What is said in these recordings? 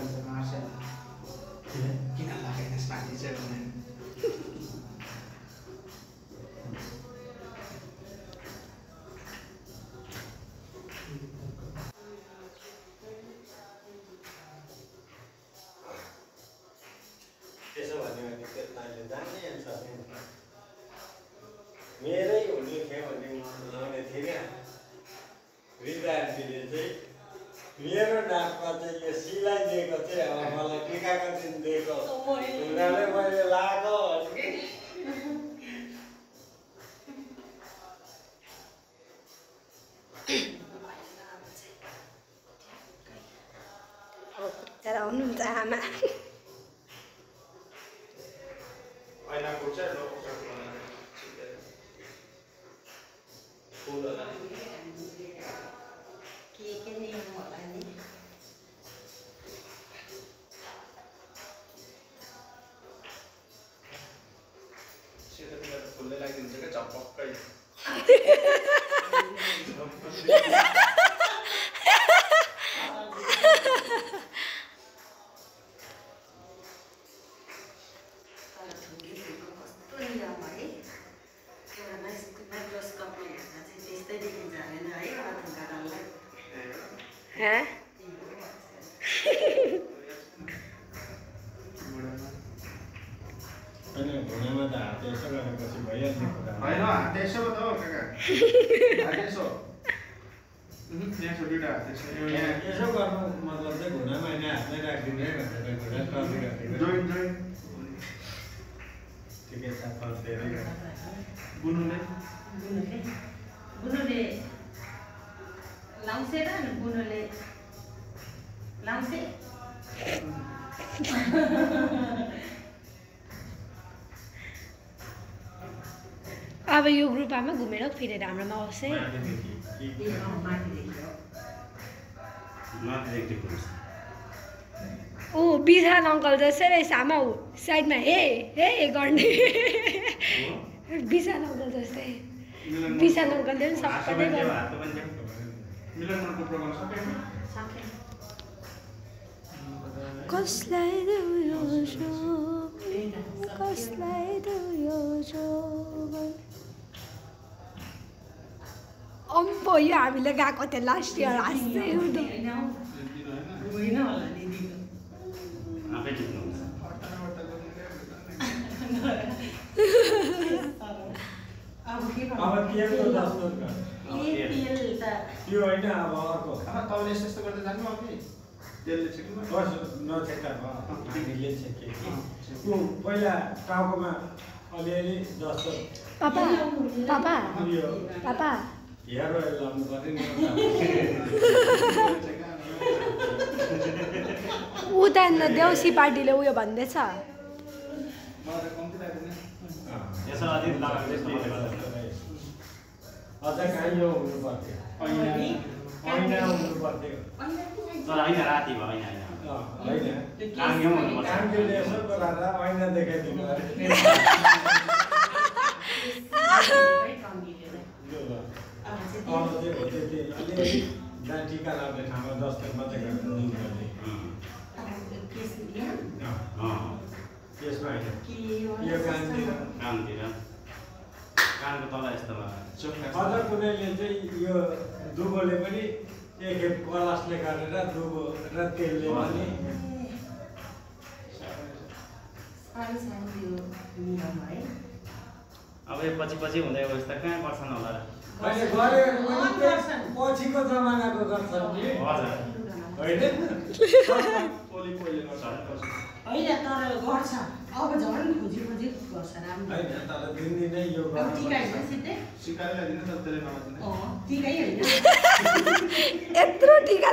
हुन्छ मार्सेल किन लगाएन साथी चाहिँ भने त्यसो भन्यो भने त्यो तैँले जान्ने छ मेरै हुने थियो भने म लाउने थिएँ क्या विद्यार्थीले चाहिँ मेरो नाकमा चाहिँ यो सिलाइदिएको चाहिँ अब मलाई टिकाको दिन दिएको हुनाले मैले लगाएको हुनुहुन्छ आमा पहिला पुग्छ फुलहरु के नि होला नि सेतो फुलले लागिदिन्छ क्या झपक्कै घुँडामा त हात यसो गरेपछि भइहाल्ने कुरा होइन हात यसो त हो काका हात यसो यहाँ छ दुईटा हात यसो यसो गर्नु मतलब चाहिँ घुँडामा होइन हातमै राखिदिने भनेर घुँडा टर्नी गरिदिनु जोइन जोइन ठिकै छ फल धेरै बुनुले लाउँछ र बुनुले लाउँछ अब यो ग्रुपमा घुमेर फिरेर हाम्रोमा आउँछ है ऊ बिहान अङ्कल जस्तै रहेछ आमा ऊ साइडमा हे गर्ने बिहान अङ्कल जस्तै बिहान अङ्कलले पनि सबैले कसलाई देऊ यो कसलाई देऊ यो अम्बो यो हामीले गएको थियो लास्ट इयर हाँस्दै अब तेलको जस्तो त्यो होइन अब अर्को तपाईँले यस्तो गर्दै जानु अघि तेलले छेक्नु नछेक्का हामीले छेकेँ ऊ पहिला टाउकोमा अलिअलि जस्तो पापा पापा पापा हेयर ओइल लाउनु पर्ने उता देउसी पार्टीले उयो भन्दैछ अझ कहीँ यो हुनु पर्थ्यो ऐना हुनु पर्थ्यो तर होइन राति भयो होइन कामले यसो बोलाएर ऐना देखाइदिनु अलिअलि जहाँ टिका लाग्ने ठाउँमा दस्तक मात्रै गरेर त्यसमा होइन यो कामतिर कानको तल यस्तो अझ कुनैले चाहिँ यो दुबोले पनि एकखेप कलशले गरेर दुबो र तेलले पनि अब यो पछि हुँदै गएपछि त कहाँ गर्छन् होला अहिले गरेको पछिको जमानाको गर्छन् नि हजुर होइन होइन तर गर्छ अब झन् खोजी गर्छ राम्रो होइन तर दिनदिनै यो सिकाइ लगाइदिनु त त्यसले नमाज्ने टिकै होइन यत्रो टिका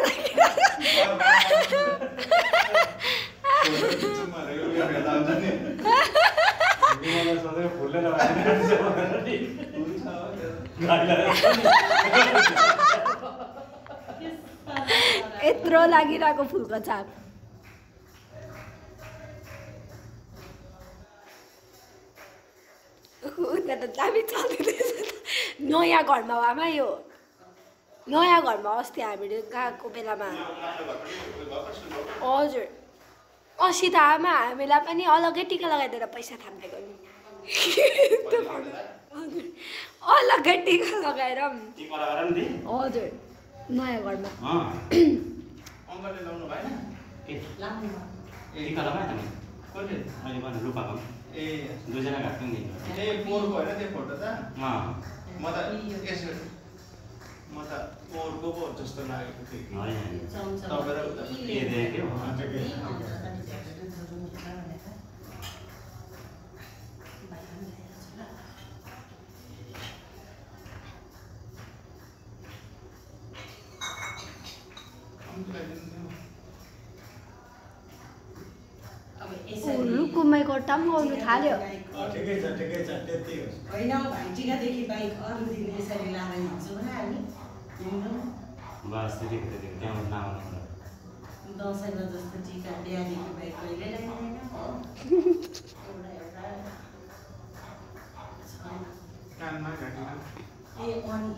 यत्रो लागिरहेको फुलको छाप उता त दामी चल्दैछ नयाँ घरमा आमा यो नयाँ घरमा अस्ति हामीले गएको बेलामा हजुर अस्ति त आमा हामीलाई पनि अलग्गै टिका लगाइदिएर पैसा थाप्दिएको नि अलग्गै टिका लगाएर हजुर नयाँ घरमा अङ्कलले लाउनु भएन ए दुईजना घाट पनि ए पोहोरको होइन त्यो फोटो त म त यसो म त पोहोरको पो जस्तो लागेको थियो तपाईँ र उता रुकुमै कोटा पनि गाउनु थाल्यो ठिकै छ त्यति हो होइन भाइटिकादेखि बाइक अरू दिन यसरी लाएर हिँड्छौँ भने हामी बस त्यति त्यहाँ नआउनु दसैँमा जस्तो टिका बिहादेखि बाइक कहिले लगाइँदैन कानमा घाँटीमा ए अनि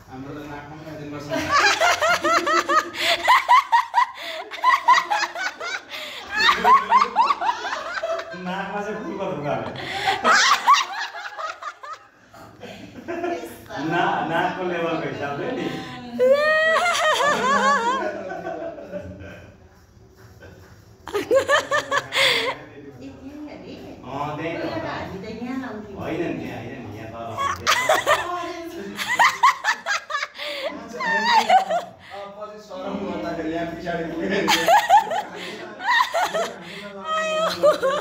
हाम्रो त नाकमा पनि दिन पर्छ नाकमा चाहिँ फुलको धुकाले नाकको लेभलको हिसाबले नि होइन नि यहाँ पछि सरम गर्दाखेरि यहाँ पछाडि पुगेर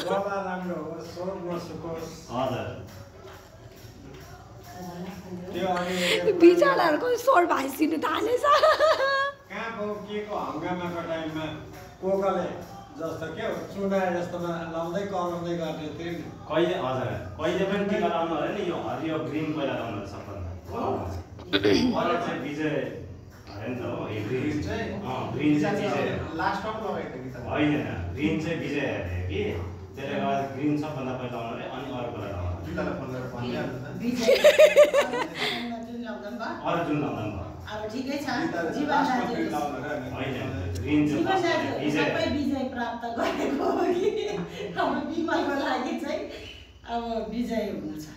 गला राम्रो हो स्वर नसुकोस् हजुर त्यो अनि बिचराहरूको स्वर भाइसिनु थालेछ कहाँ को के को हङ्गामाको टाइममा कोकले जस्तो के हो चुनाए जस्तोमा लाउँदै कराउँदै गर्ने त्यो कहिले हजुर कहिले पनि टिका लाउनु होला नि यो हरियो ग्रिन पहिला लाउनु होला सबभन्दा अरू चाहिँ विजय होइन त हो ग्रिन चाहिँ ग्रिन चाहिँ लास्ट टप लगाएको थियो कि त होइन ग्रिन चाहिँ विजय हेर्ने कि त्यसले गर्दा ग्रिन सबभन्दा पहिला लाउनु अरे अनि अरूकोलाई लाउनु जुत्तालाई फोन गरेर भनिहाल्नु त विजय जुन लाउँदा पनि भयो अरू जुन लाउँदा पनि भयो अब ठिकै छ जुत्ताले जीवन लास्टमा दाजु ग्रिन लाउनु अरे होइन ग्रिन चाहिँ जीवन फर्स्ट दाजु विजय सबै विजय प्राप्त गरेको हो कि अब बिमलको लागि चाहिँ अब विजय हुनु छ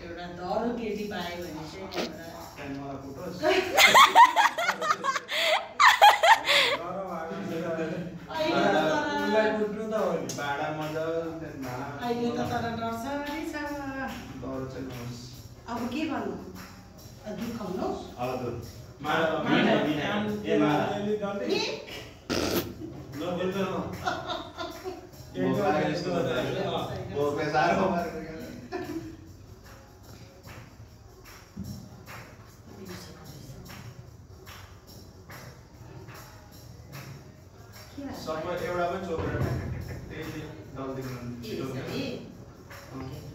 एउटा दरो केटी पायो भने चाहिँ एउटा त्यहाँदेखि मलाई फुटोस् उसलाई कुट्नु त हो नि भाडा मजा त्यहाँदेखि अहिले त तर डर्छ नि छ डर चाहिँ नहोस् अब के गर्नु दुध खुवाउनु अब त माला ए माला सबै एउटा पनि चोरेर त्यही दलदेखि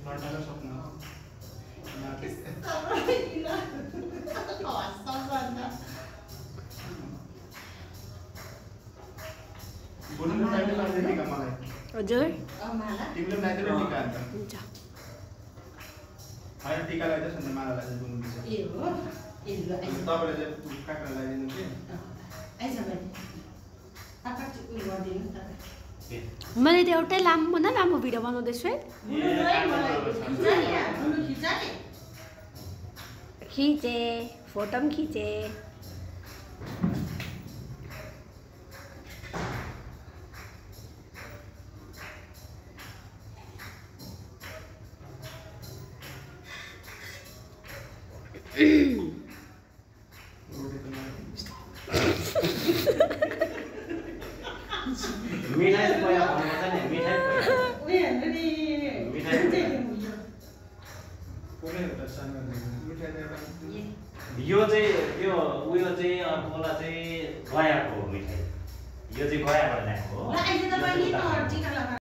लड्न सक्नु बुढ्नु टाइमले लाग्दैन टिका मलाई हजुर तिमीले पनि लगाइदिनु टिका अन्त हुन्छ होइन टिका लगाइदियोस् अन्त माला लगाइदिनु बुढ्नु दिन्छ ए हो ए ल तपाईँले चाहिँ काँक्रा लगाइदिनु कि आइज भाइ पापा उयो गरिदिनु त मैले त एउटै लामो न लामो भिडियो बनाउँदैछु है खिचे फोटो पनि खिचे मिठाई चाहिँ पहिला भन्नुपर्छ नि मिठाई कुनै एउटा सानो मिठाई त एउटा यो चाहिँ त्यो उयो चाहिँ अर्कोला चाहिँ गयाको हो मिठाई यो चाहिँ गयाबाट ल्याएको हो